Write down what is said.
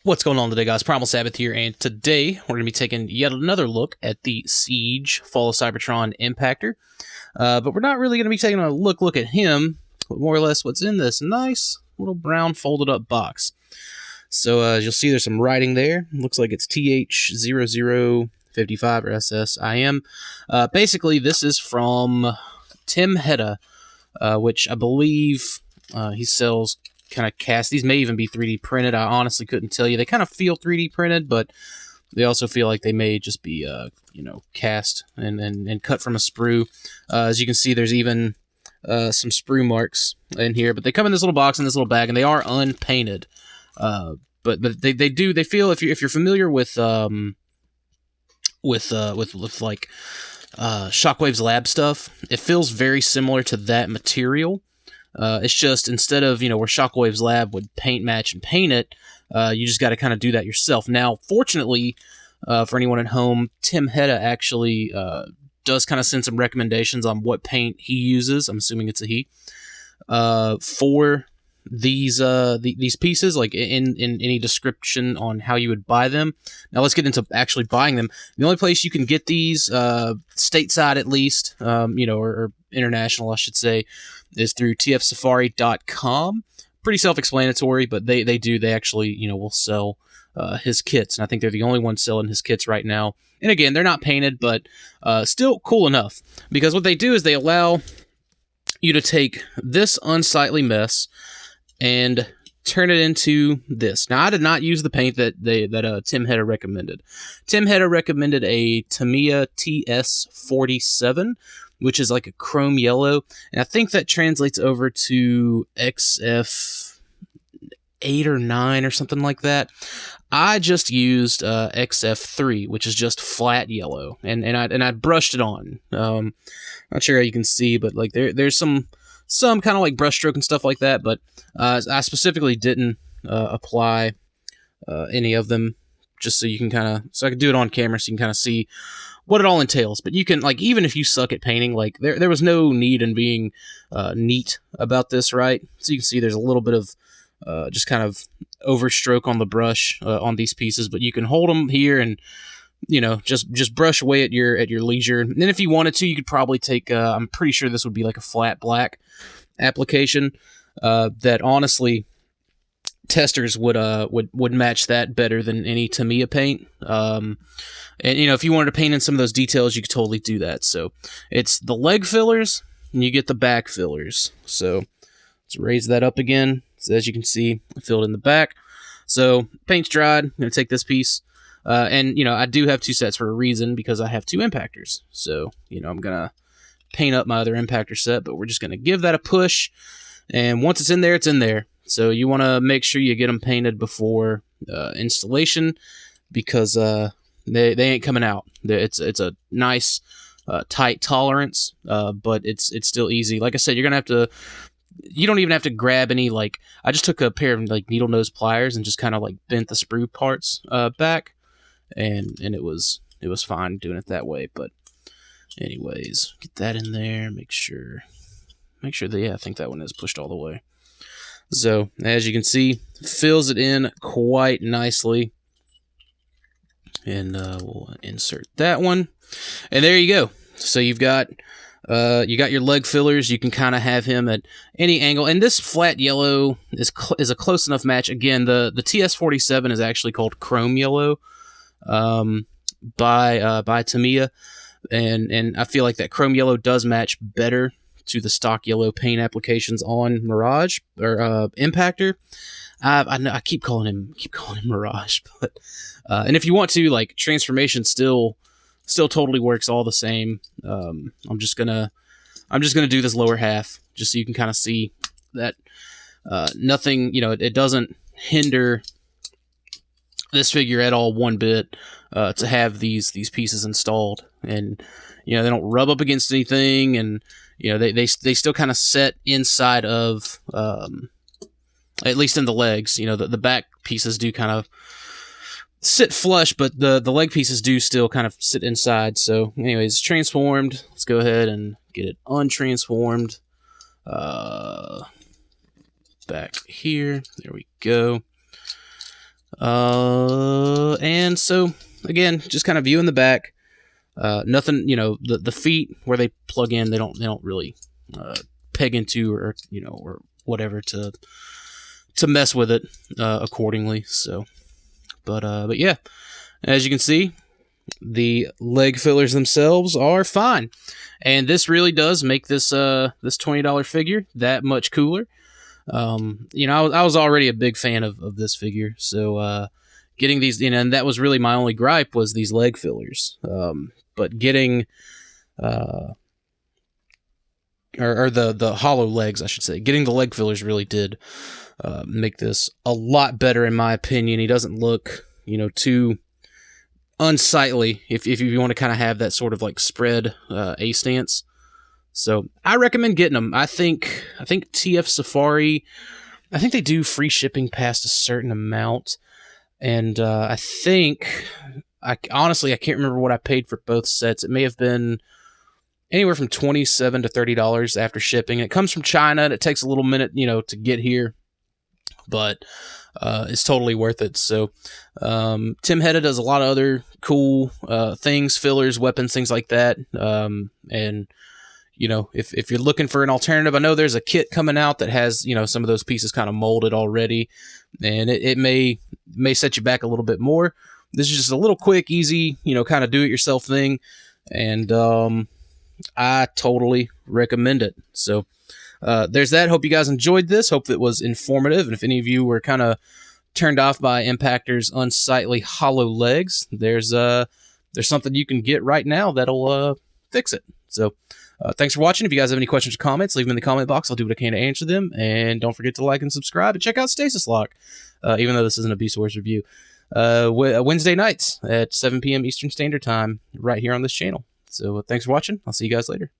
What's going on today, guys? Primal Sabbath here, and today we're going to be taking yet another look at the Siege Fall of Cybertron Impactor. But we're not really going to be taking a look at him, but more or less what's in this nice little brown folded up box. So as you'll see, there's some writing there. Looks like it's TH005S or SS. Basically, this is from Tim Heada, which I believe he sells kind of cast. These may even be 3D printed. I honestly couldn't tell you. They kind of feel 3D printed, but they also feel like they may just be, cast and cut from a sprue. As you can see, there's even some sprue marks in here, but they come in this little box in this little bag, and they are unpainted. But they feel, if you're familiar with Shockwave's lab stuff, it feels very similar to that material. It's just, instead of, where Shockwave's lab would paint match and paint it, you just got to kind of do that yourself. Now, fortunately, for anyone at home, Tim Heada actually does kind of send some recommendations on what paint he uses. I'm assuming it's a he. For these pieces, like in any description on how you would buy them. Now let's get into actually buying them. The only place you can get these, stateside at least, or international, I should say, is through tfsafari.com. Pretty self-explanatory, but they actually, will sell his kits, and I think they're the only ones selling his kits right now. And again, they're not painted, but still cool enough, because what they do is they allow you to take this unsightly mess and turn it into this. Now, I did not use the paint that Tim Heada recommended. Tim Heada recommended a Tamiya TS47, which is like a chrome yellow, and I think that translates over to XF 8 or 9 or something like that. I just used XF3, which is just flat yellow, and I brushed it on. Not sure how you can see, but like there's some kind of like brush stroke and stuff like that, but I specifically didn't apply any of them, just so you can so I could do it on camera so you can kind of see what it all entails. But you can, like, even if you suck at painting, like there was no need in being neat about this, right? So you can see there's a little bit of just kind of overstroke on the brush on these pieces, but you can hold them here and just brush away at your leisure. And then if you wanted to, you could probably take I'm pretty sure this would be like a flat black application that honestly testers would match that better than any Tamiya paint. And if you wanted to paint in some of those details, you could totally do that. So it's the leg fillers and you get the back fillers. So let's raise that up again. So as you can see, I filled in the back. So paint's dried. I'm going to take this piece. And I do have two sets for a reason, because I have two impactors. So, I'm going to paint up my other impactor set, but we're just going to give that a push. And once it's in there, it's in there. So you want to make sure you get them painted before installation, because they ain't coming out. It's a nice tight tolerance, but it's still easy. Like I said, you're going to have to, you don't even have to grab any, like, I just took a pair of like needle nose pliers and just kind of like bent the sprue parts back, and it was fine doing it that way. But anyways, get that in there, make sure that, yeah, I think that one is pushed all the way. So as you can see, fills it in quite nicely, and we'll insert that one, and there you go. So you got your leg fillers. You can kind of have him at any angle, and this flat yellow is a close enough match. Again, the TS47 is actually called chrome yellow by Tamiya, and I feel like that chrome yellow does match better to the stock yellow paint applications on Mirage or Impactor. I keep calling him Mirage, but and if you want to, like, transformation still totally works all the same. I'm just gonna do this lower half just so you can kind of see that nothing, it doesn't hinder this figure at all one bit to have these pieces installed, and they don't rub up against anything, and they still kind of set inside of at least in the legs. The back pieces do kind of sit flush, but the leg pieces do still kind of sit inside. So anyways, transformed. Let's go ahead and get it untransformed. Back here. There we go. And so again, just kind of viewing the back. Nothing, the feet where they plug in, they don't really peg into, or or whatever to mess with it accordingly. So, but yeah, as you can see, the leg fillers themselves are fine, and this really does make this this $20 figure that much cooler. I was already a big fan of this figure, so getting these, and that was really my only gripe, was these leg fillers. But getting or the hollow legs, I should say, getting the leg fillers really did make this a lot better in my opinion. He doesn't look, too unsightly if you want to kind of have that sort of like spread A stance. So I recommend getting them. I think TF Safari, I think they do free shipping past a certain amount, and I think honestly I can't remember what I paid for both sets. It may have been anywhere from $27 to $30 after shipping. It comes from China, and it takes a little minute, to get here, but it's totally worth it. So Tim Heada does a lot of other cool things, fillers, weapons, things like that. And if you're looking for an alternative, I know there's a kit coming out that has some of those pieces kind of molded already, and it may set you back a little bit more. This is just a little quick, easy, kind of do-it-yourself thing, and I totally recommend it. So there's that. Hope you guys enjoyed this. Hope it was informative. And if any of you were kind of turned off by Impactor's unsightly hollow legs, there's something you can get right now that'll fix it. So thanks for watching. If you guys have any questions or comments, leave them in the comment box. I'll do what I can to answer them. And don't forget to like and subscribe, and check out Stasis Lock, even though this isn't a Beast Wars review. Wednesday nights at 7 p.m. Eastern Standard Time right here on this channel. So thanks for watching. I'll see you guys later.